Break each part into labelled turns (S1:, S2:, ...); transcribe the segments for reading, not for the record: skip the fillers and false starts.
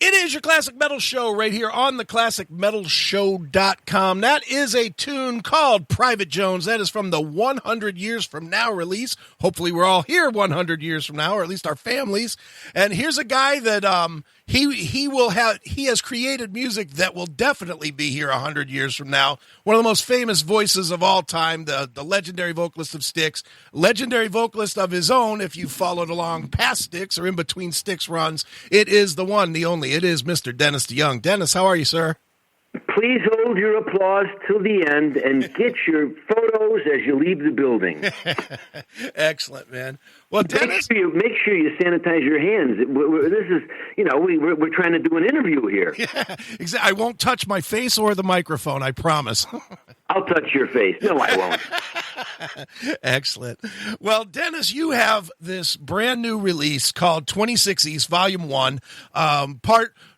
S1: It is your Classic Metal Show right here on the ClassicMetalShow.com. That is a tune called Private Jones. That is from the 100 Years From Now release. Hopefully we're all here 100 years from now, or at least our families. And here's a guy that he has created music that will definitely be here 100 years from now. One of the most famous voices of all time, the legendary vocalist of Styx, legendary vocalist of his own, if you followed along past Styx or in between Styx runs. It is the one, the only. It is Mr. Dennis DeYoung. Dennis, how are you, sir?
S2: Please hold your applause till the end and get your photos as you leave the building.
S1: Excellent, man. Well, Dennis,
S2: make sure you sanitize your hands. This is, we're trying to do an interview here.
S1: Yeah, exactly. I won't touch my face or the microphone, I promise.
S2: I'll touch your face. No, I won't.
S1: Excellent. Well, Dennis, you have this brand new release called 26 East Volume 1.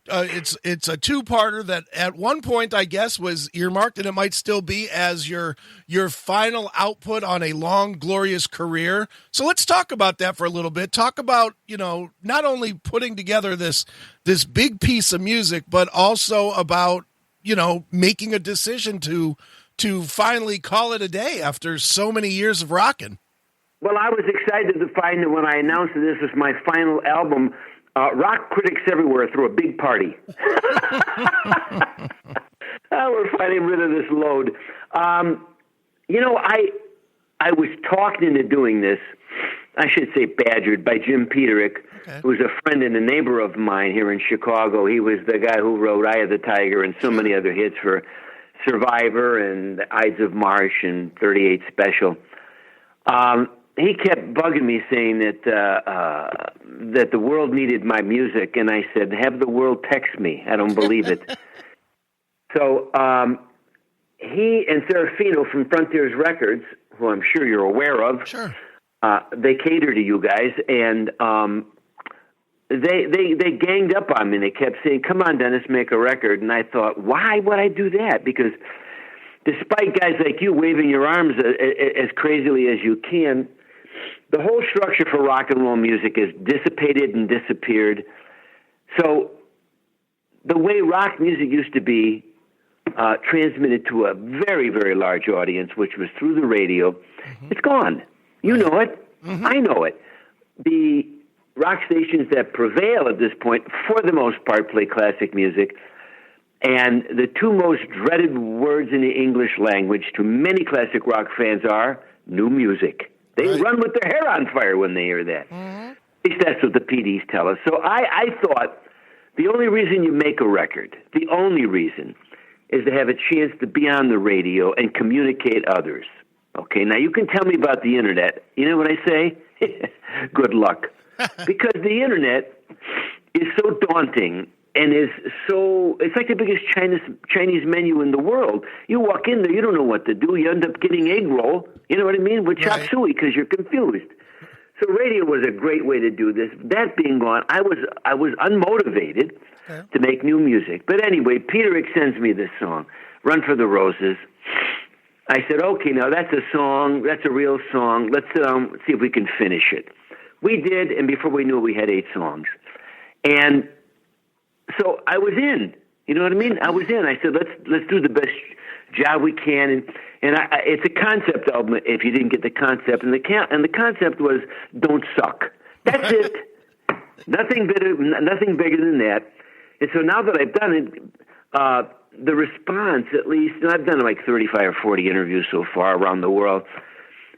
S1: It's a two-parter that at one point, I guess, was earmarked, and it might still be, as your final output on a long, glorious career. So let's talk about that for a little bit. Talk about, not only putting together this big piece of music, but also about, making a decision to finally call it a day after so many years of rocking.
S2: Well, I was excited to find that when I announced that this was my final album, rock critics everywhere threw a big party. We're finally rid of this load. I was talked into doing this, I should say badgered, by Jim Peterick, who's a friend and a neighbor of mine here in Chicago. He was the guy who wrote Eye of the Tiger and so many other hits for Survivor and the Ides of March and 38 Special. He kept bugging me saying that the world needed my music, and I said, have the world text me. I don't believe it. So he and Serafino from Frontiers Records, who I'm sure you're aware of,
S1: sure,
S2: they cater to you guys, and they ganged up on me. They kept saying, come on, Dennis, make a record. And I thought, why would I do that? Because despite guys like you waving your arms as crazily as you can, the whole structure for rock and roll music is dissipated and disappeared. So the way rock music used to be transmitted to a very, very large audience, which was through the radio, it's gone. You know it. Mm-hmm. I know it. The rock stations that prevail at this point, for the most part, play classic music. And the two most dreaded words in the English language to many classic rock fans are new music. They run with their hair on fire when they hear that. Mm-hmm. At least that's what the PDs tell us. So I thought the only reason you make a record, the only reason, is to have a chance to be on the radio and communicate others. Okay, now you can tell me about the Internet. You know what I say? Good luck. Because the Internet is so daunting and it's like the biggest Chinese menu in the world. You walk in there, you don't know what to do. You end up getting egg roll, you know what I mean, with chop suey because you're confused. So radio was a great way to do this. That being gone, I was unmotivated to make new music. But anyway, Peterick sends me this song, Run for the Roses. I said, okay, now that's a song, that's a real song. Let's see if we can finish it. We did, and before we knew it, we had 8 songs. And so I was in. You know what I mean? I was in. I said, let's do the best job we can. And it's a concept album. If you didn't get the concept, and the concept was don't suck. That's it. Nothing bigger than that. And so now that I've done it, the response, at least, and I've done like 35 or 40 interviews so far around the world,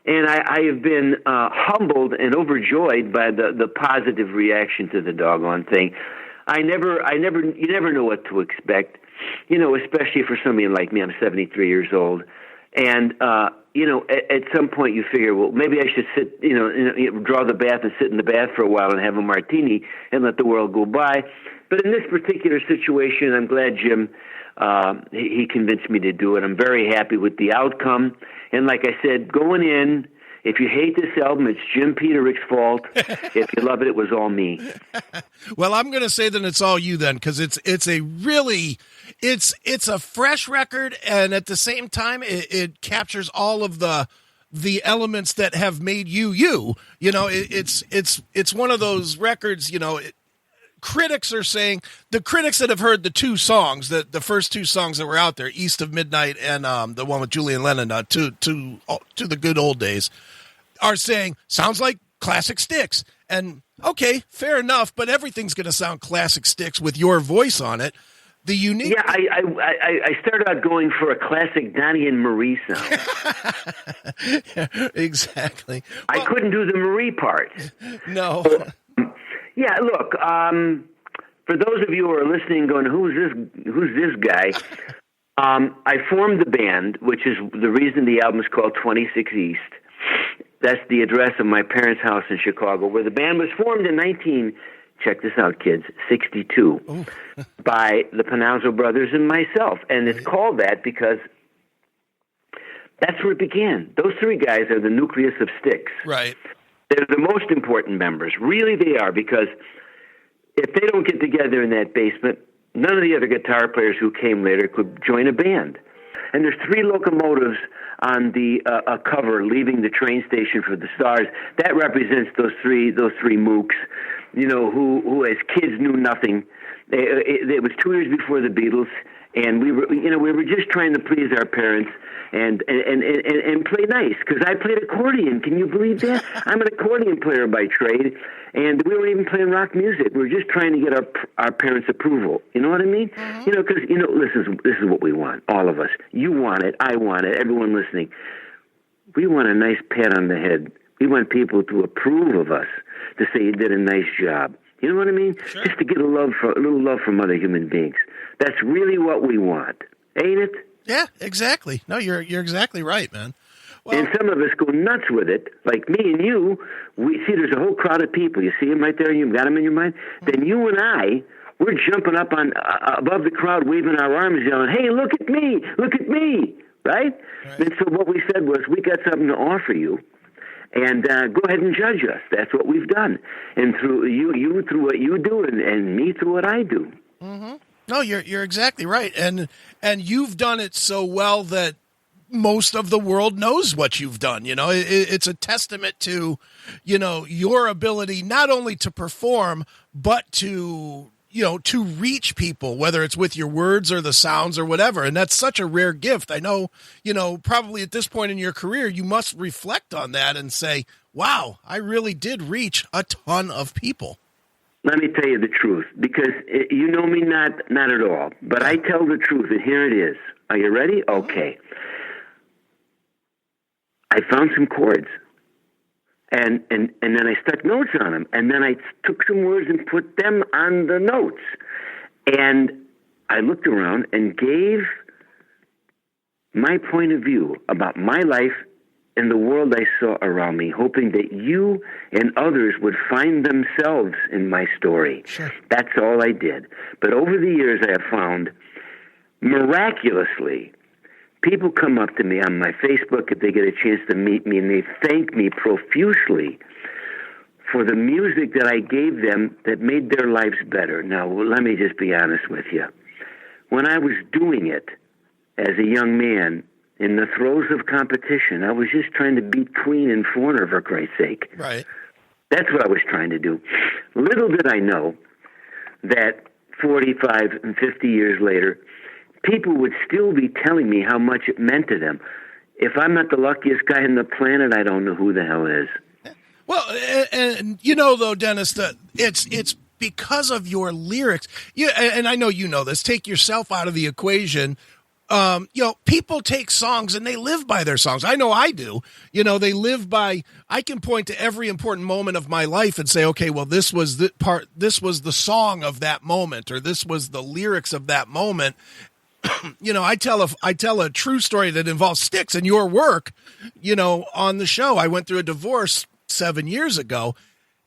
S2: and I have been humbled and overjoyed by the positive reaction to the doggone thing. You never know what to expect, especially for somebody like me. I'm 73 years old. And, at some point you figure, well, maybe I should sit, draw the bath and sit in the bath for a while and have a martini and let the world go by. But in this particular situation, I'm glad Jim, he convinced me to do it. I'm very happy with the outcome. And like I said, going in, if you hate this album, it's Jim Peterick's fault. If you love it, it was all me.
S1: Well, I'm going to say that it's all you then, because it's a fresh record, and at the same time, it captures all of the elements that have made you. It's one of those records. critics are saying, the critics that have heard the two songs, the first two songs that were out there, East of Midnight and the one with Julian Lennon, to the Good Old Days, are saying, sounds like classic Styx. And okay, fair enough, but everything's going to sound classic Styx with your voice on it. The unique.
S2: Yeah, I started out going for a classic Donnie and Marie sound.
S1: Exactly.
S2: I couldn't do the Marie part.
S1: No.
S2: Yeah, look. For those of you who are listening, going, "Who's this guy?" I formed the band, which is the reason the album is called 26 East. That's the address of my parents' house in Chicago, where the band was formed in check this out, kids, 62, by the Panazzo brothers and myself. And it's called that because that's where it began. Those three guys are the nucleus of Styx.
S1: Right.
S2: They're the most important members. Really, they are, because if they don't get together in that basement, none of the other guitar players who came later could join a band. And there's three locomotives on the cover leaving the train station for the Stars. That represents those three mooks, who as kids knew nothing. It was 2 years before the Beatles, and we were just trying to please our parents and play nice, because I played accordion. Can you believe that? I'm an accordion player by trade, and we weren't even playing rock music. We were just trying to get our parents' approval. You know what I mean? Mm-hmm. Because this is what we want, all of us. You want it, I want it, everyone listening. We want a nice pat on the head. We want people to approve of us, to say you did a nice job. You know what I mean?
S1: Sure.
S2: Just to get a little love from other human beings. That's really what we want, ain't it?
S1: Yeah, exactly. No, you're exactly right, man. Well,
S2: and some of us go nuts with it, like me and you. We see there's a whole crowd of people. You see them right there, you've got them in your mind. Then you and I, we're jumping up on above the crowd, waving our arms, yelling, "Hey, look at me! Look at me!" Right? And so what we said was, we got something to offer you, and go ahead and judge us. That's what we've done. And through you through what you do, and me through what I do.
S1: Mm-hmm. No, you're exactly right, and you've done it so well that most of the world knows what you've done. It's a testament to, your ability not only to perform, but to reach people, whether it's with your words or the sounds or whatever. And that's such a rare gift. I know, probably at this point in your career, you must reflect on that and say, wow, I really did reach a ton of people.
S2: Let me tell you the truth, because you know me not at all, but I tell the truth, and here it is. Are you ready? Okay. I found some chords, and then I stuck notes on them, and then I took some words and put them on the notes, and I looked around and gave my point of view about my life and the world I saw around me, hoping that you and others would find themselves in my story.
S1: Sure.
S2: That's all I did. But over the years, I have found, miraculously, people come up to me on my Facebook if they get a chance to meet me, and they thank me profusely for the music that I gave them that made their lives better. Now, let me just be honest with you. When I was doing it as a young man, in the throes of competition, I was just trying to beat Queen and Foreigner, for Christ's sake.
S1: Right.
S2: That's what I was trying to do. Little did I know that 45 and 50 years later, people would still be telling me how much it meant to them. If I'm not the luckiest guy on the planet, I don't know who the hell is.
S1: Well, and though, Dennis, that it's because of your lyrics. Yeah, and I know you know this. Take yourself out of the equation. People take songs and they live by their songs. I know I do. They live by, I can point to every important moment of my life and say, okay, well, this was the song of that moment, or this was the lyrics of that moment. I tell a true story that involves Styx and your work, on the show. I went through a divorce 7 years ago,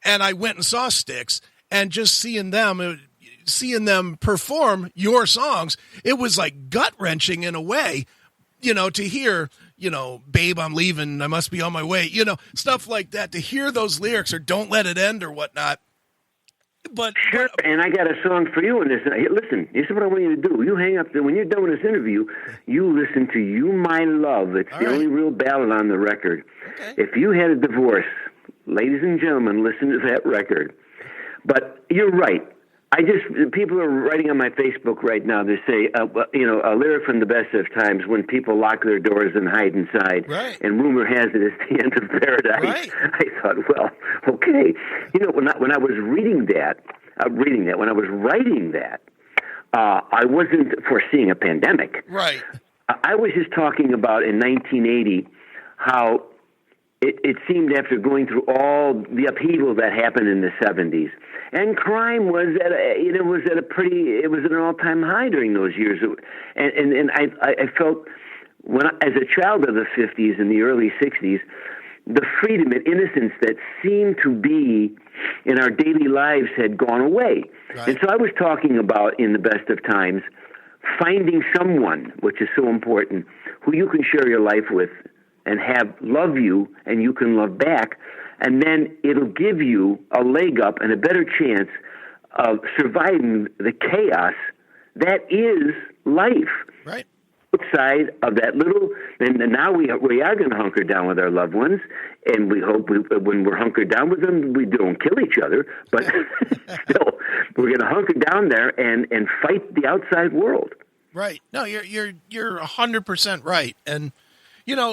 S1: and I went and saw Styx, and just seeing them perform your songs, it was like gut-wrenching in a way, to hear, "Babe, I'm leaving, I must be on my way," stuff like that, to hear those lyrics, or "Don't Let It End," or whatnot. But
S2: sure, and I got a song for you in this. Listen, this is what I want you to do. You hang up, when you're done with this interview, you listen to "You My Love." It's the only real ballad on the record.
S1: Okay.
S2: If you had a divorce, ladies and gentlemen, listen to that record. But you're right. People are writing on my Facebook right now. They say, a lyric from the best of times, when people lock their doors and hide inside,
S1: right.
S2: and rumor has it it's the end of paradise.
S1: Right.
S2: I thought, well, okay. When I was reading that, when I was writing that, I wasn't foreseeing a pandemic.
S1: Right.
S2: I was just talking about in 1980 how it seemed, after going through all the upheaval that happened in the 70s, and crime was at an all-time high during those years, and I felt, as a child of the 50s and the early 60s, the freedom and innocence that seemed to be in our daily lives had gone away. Right. And so I was talking about, in the best of times, finding someone, which is so important, who you can share your life with and have love you, and you can love back, and then it'll give you a leg up and a better chance of surviving the chaos that is life.
S1: Right.
S2: Outside of that little, and now we are going to hunker down with our loved ones, and we hope when we're hunkered down with them, we don't kill each other, but still, we're going to hunker down there and fight the outside world.
S1: Right. No, you're 100% right. And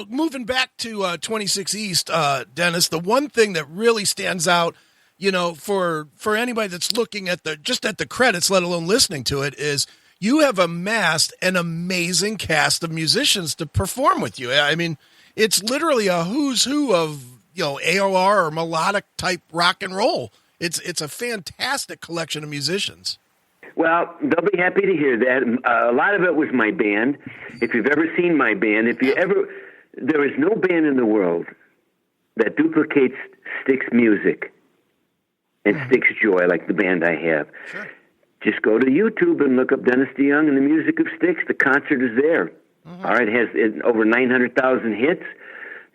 S1: moving back to 26 East, Dennis, the one thing that really stands out, for anybody that's looking at the credits, let alone listening to it, is you have amassed an amazing cast of musicians to perform with you. I mean, it's literally a who's who of, AOR or melodic type rock and roll. It's a fantastic collection of musicians.
S2: Well, they'll be happy to hear that. A lot of it was my band. If you've ever seen my band, there is no band in the world that duplicates Styx music and Styx joy like the band I have.
S1: Sure. Just
S2: go to YouTube and look up Dennis DeYoung and the music of Styx. The concert is there. Mm-hmm. All right, it has over 900,000 hits.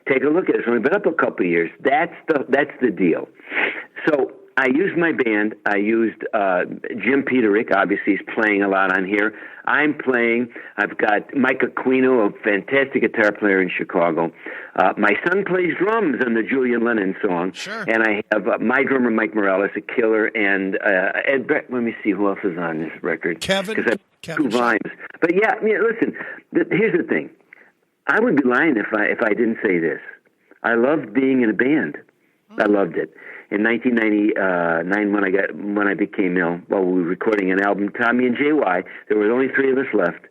S2: Take a look at it. It's only been up a couple of years. That's the deal. So I used my band. I used Jim Peterick. Obviously, he's playing a lot on here. I'm playing. I've got Mike Aquino, a fantastic guitar player in Chicago. My son plays drums on the Julian Lennon song.
S1: Sure.
S2: And I have my drummer, Mike Morales, a killer, and Ed Brett. Let me see who else is on this record.
S1: Kevin.
S2: Because I have 2 volumes. But yeah, listen, here's the thing. I would be lying if I didn't say this. I loved being in a band. I loved it. In 1999, when I became ill, while we were recording an album, Tommy and JY, there were only 3 of us left,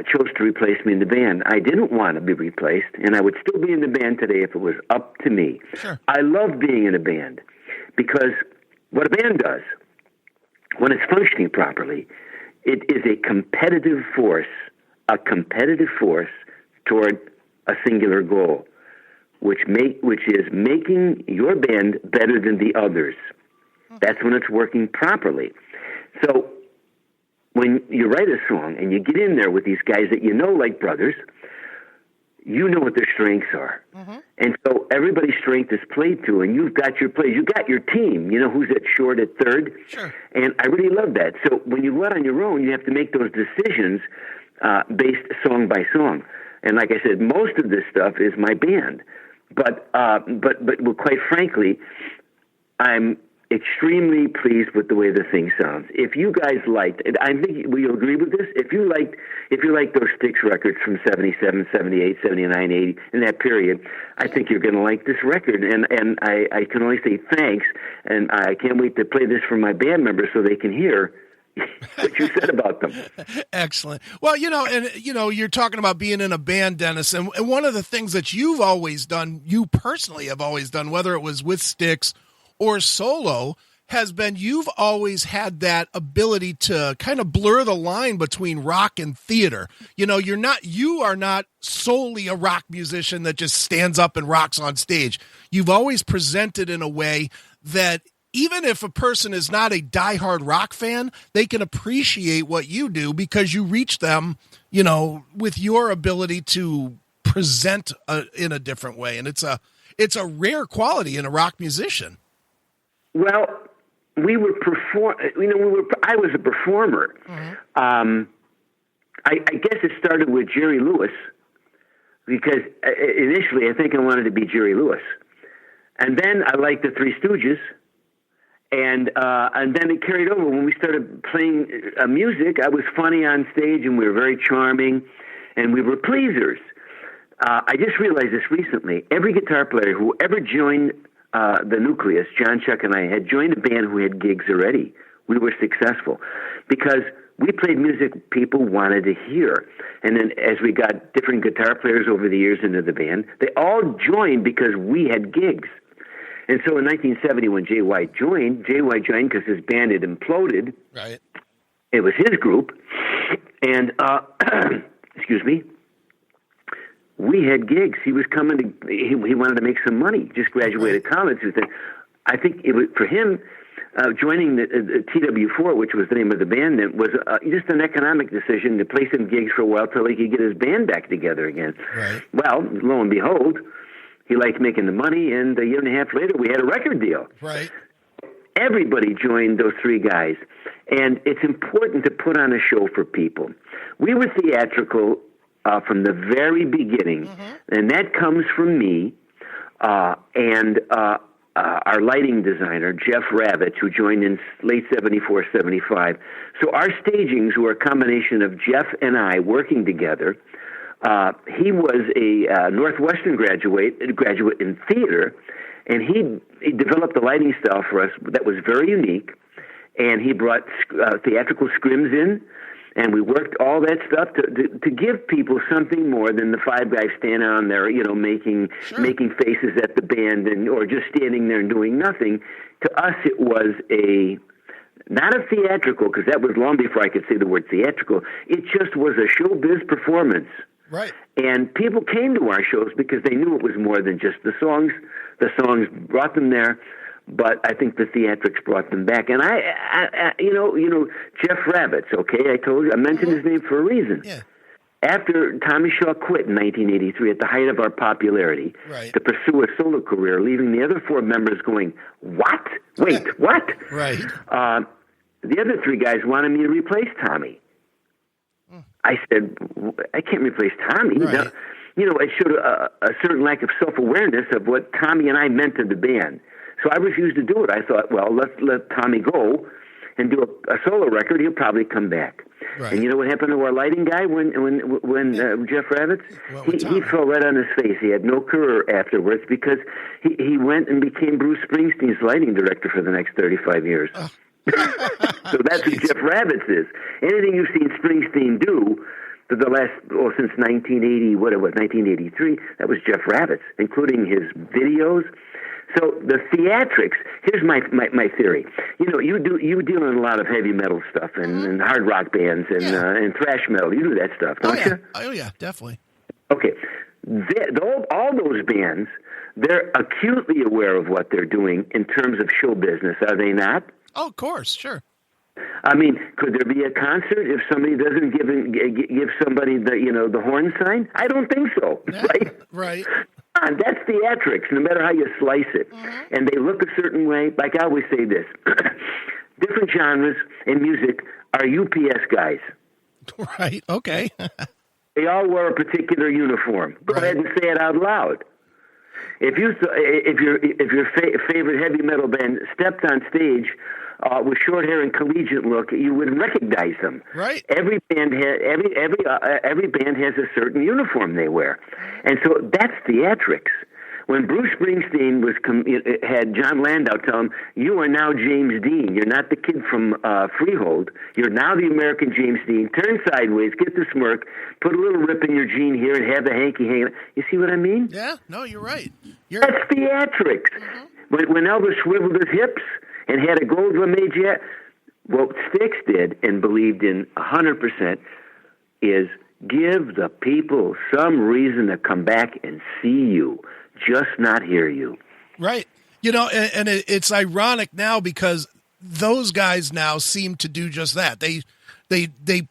S2: chose to replace me in the band. I didn't want to be replaced, and I would still be in the band today if it was up to me.
S1: Sure.
S2: I love being in a band because what a band does, when it's functioning properly, it is a competitive force toward a singular goal, which is making your band better than the others. That's when it's working properly. So when you write a song and you get in there with these guys that like brothers, you know what their strengths are. Mm-hmm. And so everybody's strength is played to, and you've got your plays. You've got your team. You know who's at short, at third.
S1: Sure.
S2: And I really love that. So when you go out on your own, you have to make those decisions based song by song. And like I said, most of this stuff is my band. But quite frankly, I'm extremely pleased with the way the thing sounds. If you guys liked, I think will you agree with this? If you like those Styx records from 77, 78, 79, 80, in that period, I think you're going to like this record. And I can only say thanks, and I can't wait to play this for my band members so they can hear what you said about them.
S1: Excellent. Well, you're talking about being in a band, Dennis, and one of the things that you've always done, you personally have always done, whether it was with Styx or solo, has been you've always had that ability to kind of blur the line between rock and theater. You are not solely a rock musician that just stands up and rocks on stage. You've always presented in a way that even if a person is not a diehard rock fan, they can appreciate what you do because you reach them, with your ability to present in a different way. And it's a rare quality in a rock musician.
S2: Well, I was a performer. Mm-hmm. I guess it started with Jerry Lewis because initially I think I wanted to be Jerry Lewis. And then I liked the Three Stooges. And then it carried over. When we started playing music, I was funny on stage, and we were very charming, and we were pleasers. I just realized this recently. Every guitar player who ever joined the Nucleus, John, Chuck, and I, had joined a band who had gigs already. We were successful because we played music people wanted to hear. And then as we got different guitar players over the years into the band, they all joined because we had gigs. And so in 1970, when Jay White joined because his band had imploded.
S1: Right.
S2: It was his group. And, excuse me, we had gigs. He was coming to, he wanted to make some money, just graduated college. I think it was, for him, joining the TW4, which was the name of the band, then was just an economic decision to play some gigs for a while till he could get his band back together again.
S1: Right.
S2: Well, lo and behold, he liked making the money, and a year and a half later, we had a record deal.
S1: Right.
S2: Everybody joined those three guys, and it's important to put on a show for people. We were theatrical from the very beginning, and that comes from me and our lighting designer, Jeff Ravitch, who joined in late 74, 75. So our stagings were a combination of Jeff and I working together. He was a Northwestern graduate in theater, and he developed a lighting style for us that was very unique, and he brought theatrical scrims in, and we worked all that stuff to give people something more than the five guys standing on there, making faces at the band or just standing there and doing nothing. To us, it was not a theatrical, because that was long before I could say the word theatrical. It just was a showbiz performance.
S1: Right.
S2: And people came to our shows because they knew it was more than just the songs. The songs brought them there, but I think the theatrics brought them back. And I Jeff Ravitch, okay, I told you, I mentioned his name for a reason.
S1: Yeah.
S2: After Tommy Shaw quit in 1983 at the height of our popularity to pursue a solo career, leaving the other four members going, what? Wait, what?
S1: Right.
S2: The other three guys wanted me to replace Tommy. I said, I can't replace Tommy.
S1: Right.
S2: It showed a certain lack of self-awareness of what Tommy and I meant to the band. So I refused to do it. I thought, well, let's let Tommy go and do a solo record. He'll probably come back.
S1: Right.
S2: And you know what happened to our lighting guy when Jeff Ravitch? He fell right on his face. He had no career afterwards because he went and became Bruce Springsteen's lighting director for the next 35 years. Oh. So that's who Jeff Ravitch is. Anything you've seen Springsteen do for the last, since 1983, that was Jeff Ravitch, including his videos. So the theatrics, here's my theory. You deal in a lot of heavy metal stuff and hard rock bands and thrash metal. You do that stuff, don't you?
S1: Oh, yeah, definitely.
S2: Okay. All those bands, they're acutely aware of what they're doing in terms of show business, are they not?
S1: Oh, of course, sure.
S2: I mean, could there be a concert if somebody doesn't give somebody the horn sign? I don't think so, right?
S1: Right.
S2: That's theatrics, no matter how you slice it. And they look a certain way. Like I always say this, different genres in music are UPS guys.
S1: Right, okay.
S2: They all wear a particular uniform. Go ahead and say it out loud. If your favorite heavy metal band stepped on stage with short hair and collegiate look, you would recognize them.
S1: Right.
S2: Every band has a certain uniform they wear, and so that's theatrics. When Bruce Springsteen had John Landau tell him, "You are now James Dean. You're not the kid from Freehold. You're now the American James Dean. Turn sideways, get the smirk, put a little rip in your jean here, and have the hanky hanging." You see what I mean?
S1: Yeah. No, you're right.
S2: That's theatrics. When Elvis swiveled his hips and had a gold lame jet, what Styx did and believed in 100% is give the people some reason to come back and see you. Just not hear you.
S1: Right. And it's ironic now because those guys now seem to do just that. They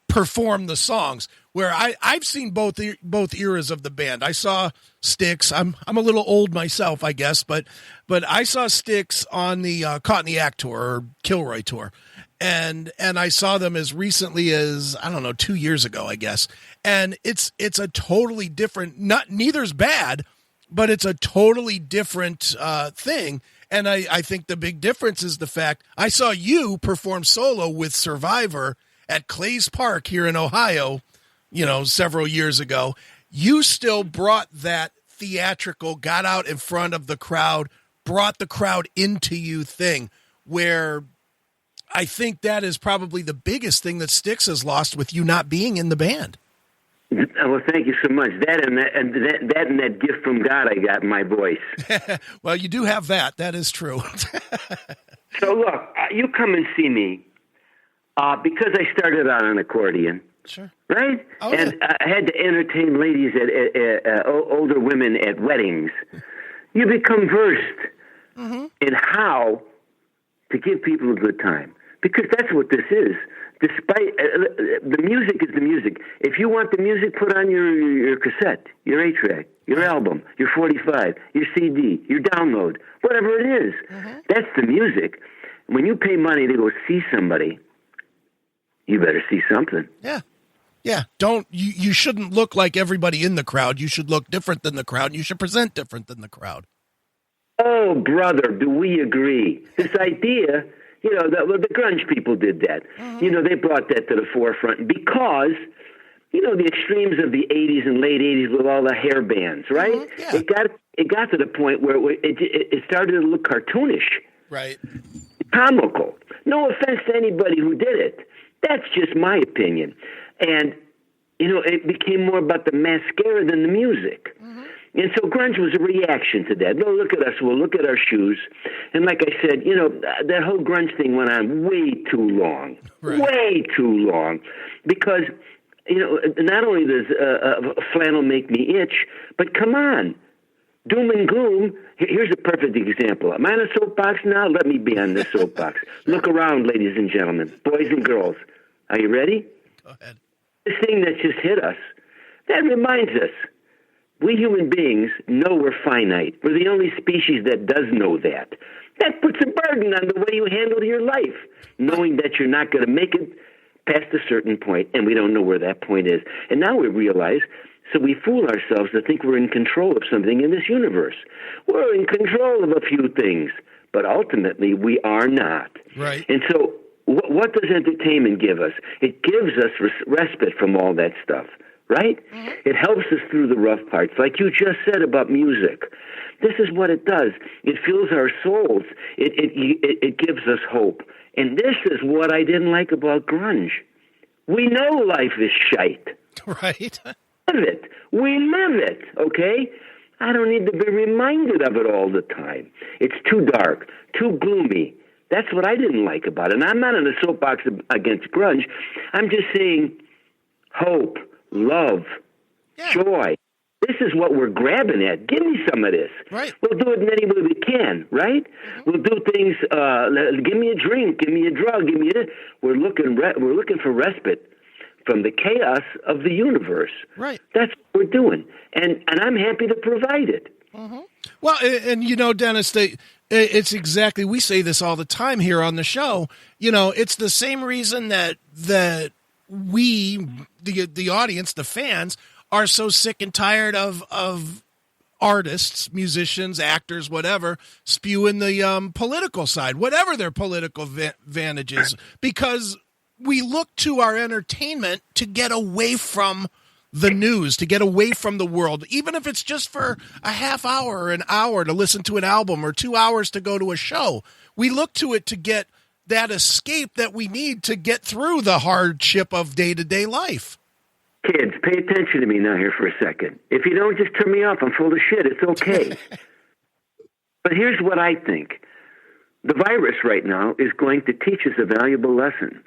S1: perform the songs. Where I've seen both eras of the band. I saw Styx. I'm a little old myself, I guess, but I saw Styx on the Caught in the Act tour or Kilroy tour. And I saw them as recently as, 2 years ago, I guess. And it's a totally different, neither's bad, but it's a totally different thing. And I think the big difference is the fact I saw you perform solo with Survivor at Clay's Park here in Ohio, several years ago. You still brought that theatrical, got out in front of the crowd, brought the crowd into you thing, where I think that is probably the biggest thing that Styx has lost with you not being in the band.
S2: Well, thank you so much. That and that gift from God I got in my voice.
S1: Well, you do have that. That is true.
S2: So look, you come and see me because I started out on accordion.
S1: Sure.
S2: Right?
S1: Oh,
S2: and I had to entertain ladies, older women at weddings. You become versed in how to give people a good time. Because that's what this is. Despite the music is the music. If you want the music, put on your cassette, your 8-track, your album, your 45, your CD, your download, whatever it is. That's the music. When you pay money to go see somebody, you better see something.
S1: Yeah. Yeah. You shouldn't look like everybody in the crowd. You should look different than the crowd. You should present different than the crowd.
S2: Oh, brother, do we agree? This idea, the grunge people did that. They brought that to the forefront because, the extremes of the 80s and late 80s with all the hair bands, right?
S1: Yeah.
S2: It got to the point where it started to look cartoonish.
S1: Right.
S2: Comical. No offense to anybody who did it. That's just my opinion. And, it became more about the mascara than the music. And so grunge was a reaction to that. No, look at us. We'll look at our shoes. And like I said, that whole grunge thing went on way too long. Right. Way too long. Because, not only does flannel make me itch, but come on. Doom and gloom. Here's a perfect example. Am I on a soapbox now? Let me be on this soapbox. Look around, ladies and gentlemen, boys and girls. Are you ready?
S1: Go ahead.
S2: This thing that just hit us, that reminds us. We human beings know we're finite. We're the only species that does know that. That puts a burden on the way you handle your life, knowing that you're not going to make it past a certain point, and we don't know where that point is. And now we realize, so we fool ourselves to think we're in control of something in this universe. We're in control of a few things, but ultimately we are not.
S1: Right.
S2: And so what does entertainment give us? It gives us respite from all that stuff. Right? It helps us through the rough parts, like you just said about music. This is what it does. It fills our souls. It gives us hope. And this is what I didn't like about grunge. We know life is shite.
S1: Right.
S2: Live it. We live it, okay? I don't need to be reminded of it all the time. It's too dark, too gloomy. That's what I didn't like about it. And I'm not on a soapbox against grunge. I'm just saying hope. Love, joy. This is what we're grabbing at. Give me some of this.
S1: Right.
S2: We'll do it in any way we can, right? We'll do things, give me a drink, give me a drug, give me this. We're looking for respite from the chaos of the universe.
S1: Right.
S2: That's what we're doing. And I'm happy to provide it.
S1: Well, and Dennis, it's exactly, we say this all the time here on the show. It's the same reason that we, the audience, the fans, are so sick and tired of artists, musicians, actors, whatever, spewing the political side, whatever their political vantage is, because we look to our entertainment to get away from the news, to get away from the world, even if it's just for a half hour or an hour to listen to an album or 2 hours to go to a show. We look to it to get that escape that we need to get through the hardship of day-to-day life.
S2: Kids, pay attention to me now here for a second. If you don't, just turn me off. I'm full of shit. It's okay. But here's what I think. The virus right now is going to teach us a valuable lesson.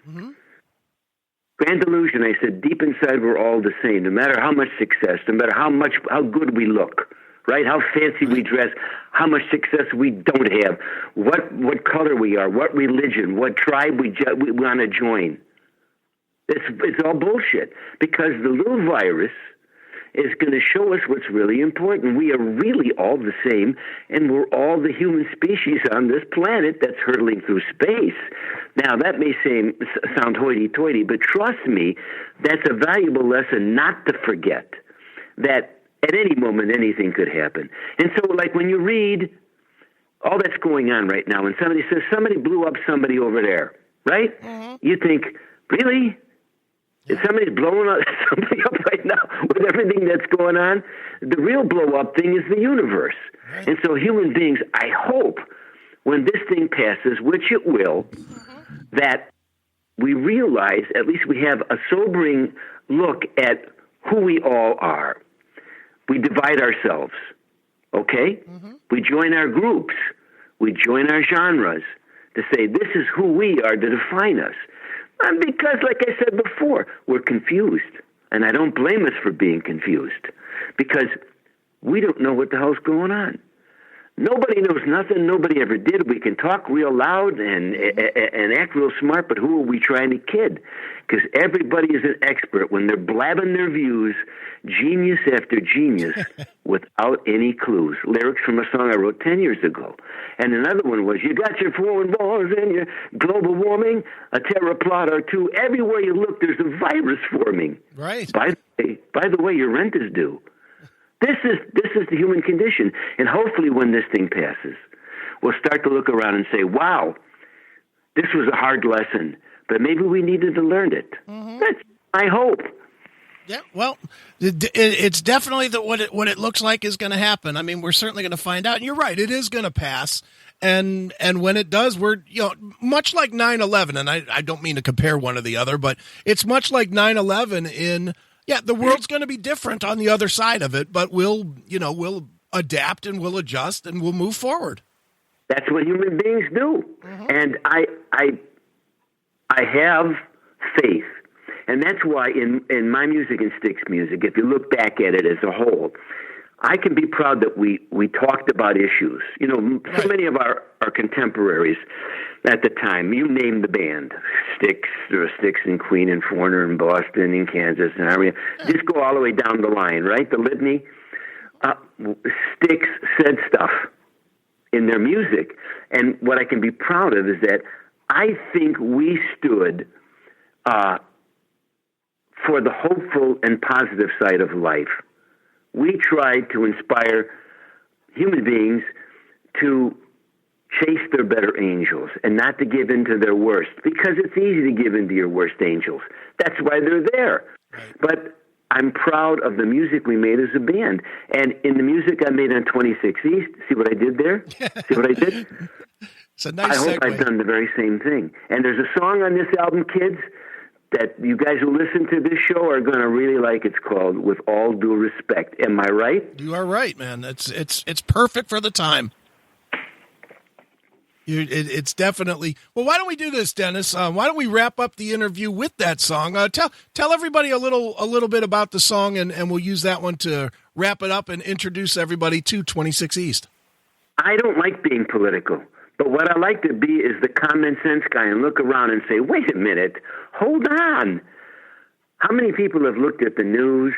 S2: Grand illusion, I said, deep inside we're all the same, no matter how much success, no matter how good we look. Right? How fancy we dress, how much success we don't have, what color we are, what religion, what tribe we want to join. It's all bullshit because the little virus is going to show us what's really important. We are really all the same, and we're all the human species on this planet that's hurtling through space. Now, that may sound hoity-toity, but trust me, that's a valuable lesson not to forget that at any moment, anything could happen. And so, like when you read all that's going on right now, and somebody says somebody blew up somebody over there, right? You think, really? If somebody's blowing up somebody up right now with everything that's going on, the real blow-up thing is the universe. Right. And so human beings, I hope, when this thing passes, which it will, that we realize, at least we have a sobering look at who we all are. We divide ourselves, okay? We join our groups. We join our genres to say this is who we are, to define us. And because, like I said before, we're confused. And I don't blame us for being confused, because we don't know what the hell's going on. Nobody knows nothing. Nobody ever did. We can talk real loud and act real smart, but who are we trying to kid? Because everybody is an expert when they're blabbing their views, genius after genius, without any clues. Lyrics from a song I wrote 10 years ago. And another one was, you got your foreign wars and your global warming, a terror plot or two. Everywhere you look, there's a virus forming.
S1: Right.
S2: By the way, your rent is due. This is the human condition. And hopefully when this thing passes, we'll start to look around and say, wow, this was a hard lesson, but maybe we needed to learn it. That's my hope.
S1: Yeah, well, it's definitely what it looks like is going to happen. I mean, we're certainly going to find out. And you're right, it is going to pass. And when it does, we're, much like 9/11, and I don't mean to compare one to the other, but it's much like 9/11 in, the world's going to be different on the other side of it, but we'll adapt and we'll adjust and we'll move forward.
S2: That's what human beings do. And I have faith. And that's why in my music and Styx music, if you look back at it as a whole, I can be proud that we talked about issues. So many of our contemporaries at the time, you name the band, Styx, there were Styx and Queen and Foreigner and Boston and Kansas and Army. Just go all the way down the line, right? The litany. Styx said stuff in their music. And what I can be proud of is that I think we stood for the hopeful and positive side of life. We tried to inspire human beings to chase their better angels and not to give in to their worst, because it's easy to give in to your worst angels. That's why they're there. Right. But I'm proud of the music we made as a band. And in the music I made on 26 East, see what I did there? See what I did?
S1: It's a nice
S2: I hope
S1: segue.
S2: I've done the very same thing. And there's a song on this album, kids, that you guys who listen to this show are going to really like. It's called With All Due Respect. Am I right?
S1: You are right, man. It's perfect for the time. It's definitely. Well, why don't we do this, Dennis? Why don't we wrap up the interview with that song? Tell everybody a little bit about the song, and we'll use that one to wrap it up and introduce everybody to 26 East.
S2: I don't like being political. But what I like to be is the common sense guy and look around and say, wait a minute, hold on. How many people have looked at the news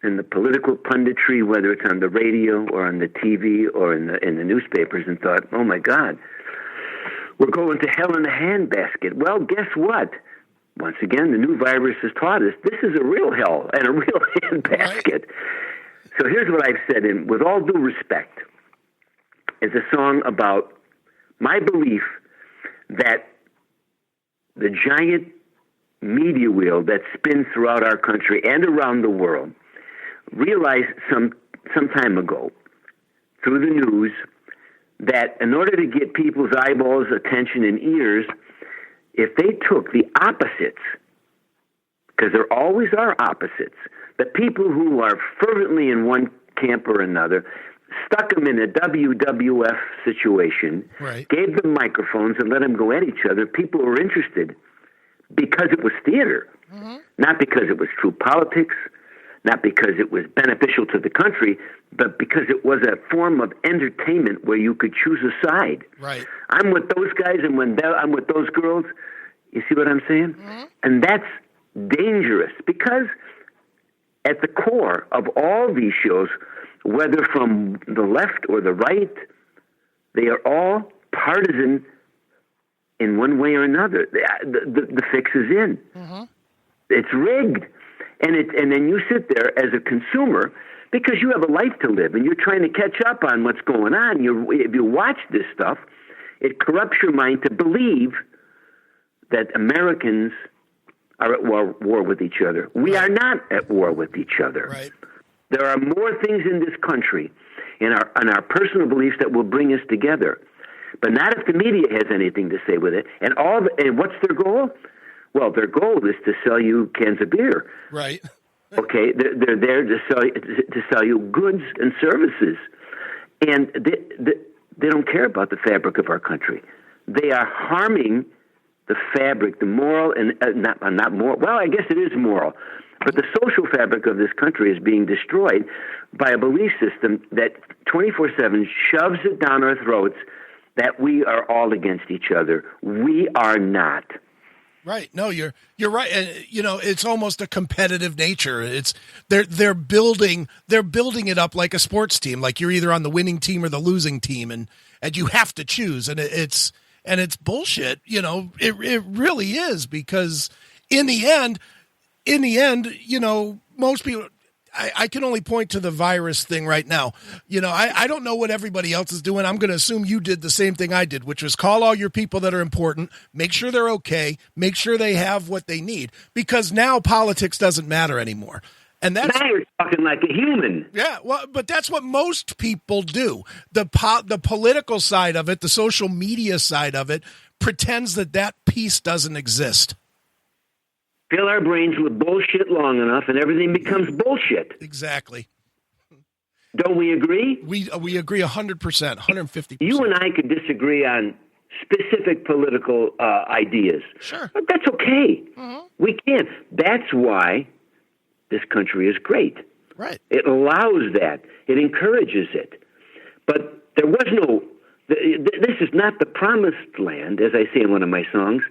S2: and the political punditry, whether it's on the radio or on the TV or in the newspapers, and thought, oh, my God, we're going to hell in a handbasket. Well, guess what? Once again, the new virus has taught us this is a real hell and a real handbasket. Right. So here's what I've said, and with all due respect, it's a song about my belief that the giant media wheel that spins throughout our country and around the world realized some time ago through the news that in order to get people's eyeballs, attention, and ears, if they took the opposites, because there always are opposites, the people who are fervently in one camp or another, stuck them in a WWF situation, right, gave them microphones and let them go at each other, people were interested because it was theater, not because it was true politics, not because it was beneficial to the country, but because it was a form of entertainment where you could choose a side.
S1: Right.
S2: I'm with those guys, and I'm with those girls. You see what I'm saying? And that's dangerous, because at the core of all these shows, whether from the left or the right, they are all partisan in one way or another. The fix is in. It's rigged. And then you sit there as a consumer because you have a life to live and you're trying to catch up on what's going on. If you watch this stuff, it corrupts your mind to believe that Americans are at war with each other. We are not at war with each other.
S1: Right.
S2: There are more things in this country and our personal beliefs that will bring us together, but not if the media has anything to say with it. And what's their goal? Well, their goal is to sell you cans of beer.
S1: Right.
S2: Okay, they're there to sell you goods and services, and they don't care about the fabric of our country. They are harming the fabric, the moral and not moral. Well, I guess it is moral, but the social fabric of this country is being destroyed by a belief system that 24/7 shoves it down our throats that we are all against each other. We are not.
S1: Right. No, you're right. And it's almost a competitive nature. It's they're building it up like a sports team, like you're either on the winning team or the losing team, and you have to choose. And it's bullshit. It really is, because in the end, most people. I can only point to the virus thing right now. I don't know what everybody else is doing. I'm going to assume you did the same thing I did, which was call all your people that are important, make sure they're okay, make sure they have what they need, because now politics doesn't matter anymore. And that's,
S2: now you're talking like a human.
S1: Yeah, well, but that's what most people do. The political side of it, the social media side of it, pretends that piece doesn't exist.
S2: Fill our brains with bullshit long enough, and everything becomes bullshit.
S1: Exactly.
S2: Don't we agree?
S1: We agree 100%, 150%.
S2: You and I could disagree on specific political ideas.
S1: Sure.
S2: But that's okay.
S1: Mm-hmm.
S2: We can. That's why this country is great.
S1: Right.
S2: It allows that. It encourages it. But there was no... This is not the promised land, as I say in one of my songs.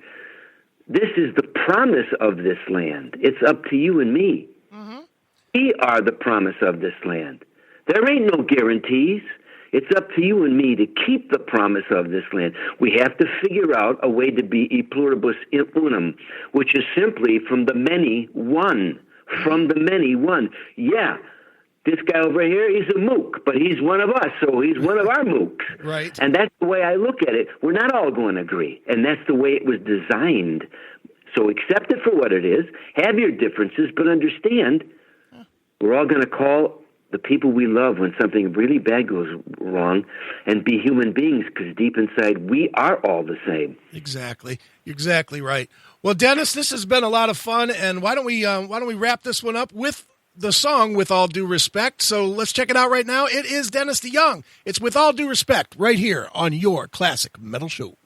S2: This is the promise of this land. It's up to you and me. Mm-hmm. We are the promise of this land. There ain't no guarantees. It's up to you and me to keep the promise of this land. We have to figure out a way to be e pluribus unum, which is simply from the many one. From the many one. Yeah, this guy over here, he's a mook, but he's one of us, so he's one of our mooks.
S1: Right.
S2: And that's the way I look at it. We're not all going to agree, and that's the way it was designed. So accept it for what it is, have your differences, but understand we're all going to call the people we love when something really bad goes wrong and be human beings, because deep inside we are all the same.
S1: Exactly. You're exactly right. Well, Dennis, this has been a lot of fun, and why don't we wrap this one up with the song With All Due Respect. So let's check it out right now. It is Dennis DeYoung. It's With All Due Respect right here on your Classic Metal Show.